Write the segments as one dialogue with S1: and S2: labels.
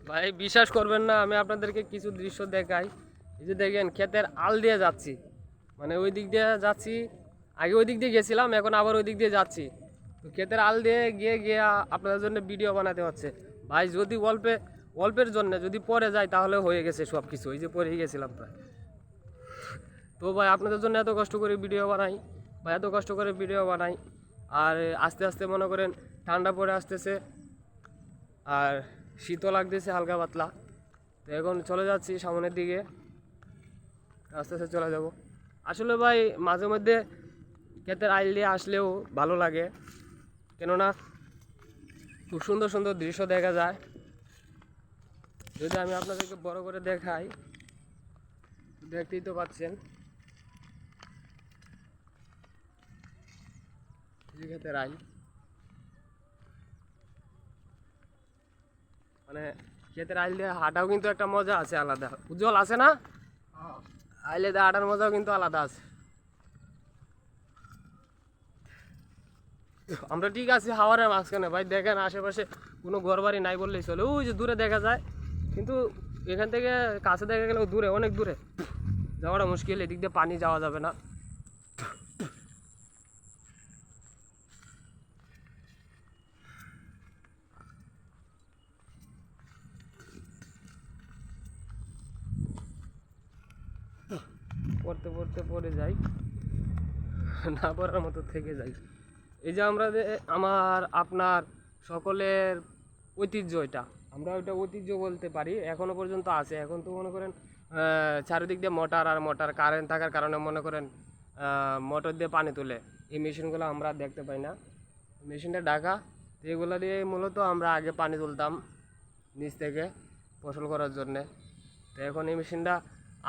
S1: ভাই বিশ্বাস করবেন না, আমি আপনাদেরকে কিছু দৃশ্য দেখাই। এই যে দেখেন ক্ষেতের আল দিয়ে যাচ্ছি, মানে ওই দিক দিয়ে যাচ্ছি। আগে ওই দিক দিয়ে গেছিলাম, এখন আবার ওই দিক দিয়ে যাচ্ছি। তো ক্ষেতের আল দিয়ে গিয়ে গিয়ে আপনাদের জন্য ভিডিও বানাতে হচ্ছে। ভাই যদি অল্পের জন্য যদি পরে যায় তাহলে হয়ে গেছে সব কিছু, এই যে পরেই গেছিলাম প্রায়। তো ভাই আপনাদের জন্য এত কষ্ট করে ভিডিও বানাই, বা এত কষ্ট করে ভিডিও বানাই। আর আস্তে আস্তে মনে করেন ঠান্ডা পড়ে আসতেছে, আর শীতও লাগতেছে হালকা পাতলা। তো এখন চলে যাচ্ছি সামনের দিকে, আস্তে আস্তে চলে যাব। আসলে ভাই মাঝে মধ্যে ক্ষেতের আইল দিয়ে আসলেও ভালো লাগে, কেননা খুব সুন্দর সুন্দর দৃশ্য দেখা যায়। যদি আমি আপনাদেরকে বড় করে দেখাই, দেখতেই তো পাচ্ছেন ক্ষেতের আইল, মানে ক্ষেতের আইল দিয়ে হাঁটাও কিন্তু একটা মজা আছে আলাদা। উজ্জ্বল আছে না, আইলে দিয়ে হাঁটার মজাও কিন্তু আলাদা আছে। আমরা ঠিক আছি হাওয়ারের মাঝখানে ভাই, দেখেন আশেপাশে কোনো ঘর বাড়ি নাই বললেই চলে। ওই যে দূরে দেখা যায়, কিন্তু এখান থেকে কাছে দেখা গেলেও দূরে, অনেক দূরে যাওয়াটা মুশকিল। এদিক দিয়ে পানি যাওয়া যাবে না। পড়তে পড়তে পড়ে যাই, না পড়ার মতো থেকে যাই। এই যে আমার আপনার সকলের ঐতিহ্য, এটা আমরা ওইটা ঐতিহ্য বলতে পারি, এখনো পর্যন্ত আছে। এখন তো মনে করেন চারিদিক দিয়ে মোটর আর মোটর, কারেন্ট থাকার কারণে মনে করেন মোটর দিয়ে পানি তোলে। এই মেশিনগুলো আমরা দেখতে পাই না, মেশিনটা ঢাকা। তো এগুলো দিয়ে মূলত আমরা আগে পানি তুলতাম নিচ থেকে ফসল করার জন্যে। তো এখন এই মেশিনটা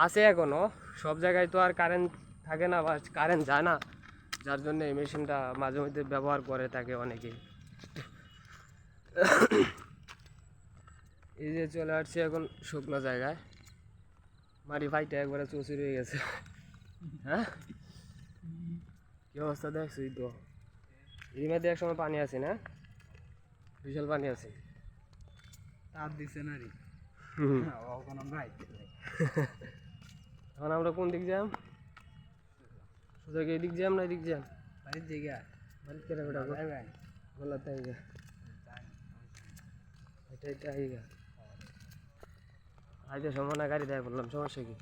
S1: আছে এখনও, সব জায়গায় তো আর কারেন্ট থাকে না বা কারেন্ট যায় না, যার জন্য এই মেশিনটা মাঝে মধ্যে ব্যবহার করে থাকে অনেকেই। এই যে চলে আসছে এখন শুকনো জায়গায়, মাটি ফাইটে একবারে চুচুর হয়ে গেছে। হ্যাঁ, কি অবস্থা দেখছি তো। এই মধ্যে এক সময় পানি আছে না, বিশাল পানি আছে।
S2: তার দিছে না রে, এখন আমরা
S1: এখন আমরা কোন দিক যাম? সোজা এদিক যাম না এদিক যাম?
S2: বাড়ির জায়গা
S1: বাড়ির কেটে বেটা বলা তাই গা, এটা এটা এই গা। আজ সময় না গাড়ি দেয় বললাম, সমস্যা কি?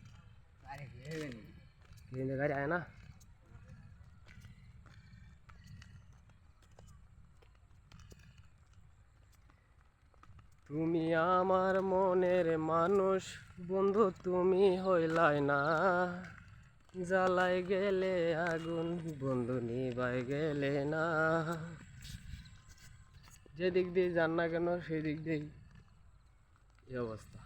S1: গাড়ি আয় না। তুমি আমার মনের মানুষ বন্ধু, তুমি হইলাই না। জ্বালাই গেলে আগুন বন্ধু নিবাই গেলে না। যেদিক দিয়ে যান না কেন সেই দিক দিয়েই এই অবস্থা।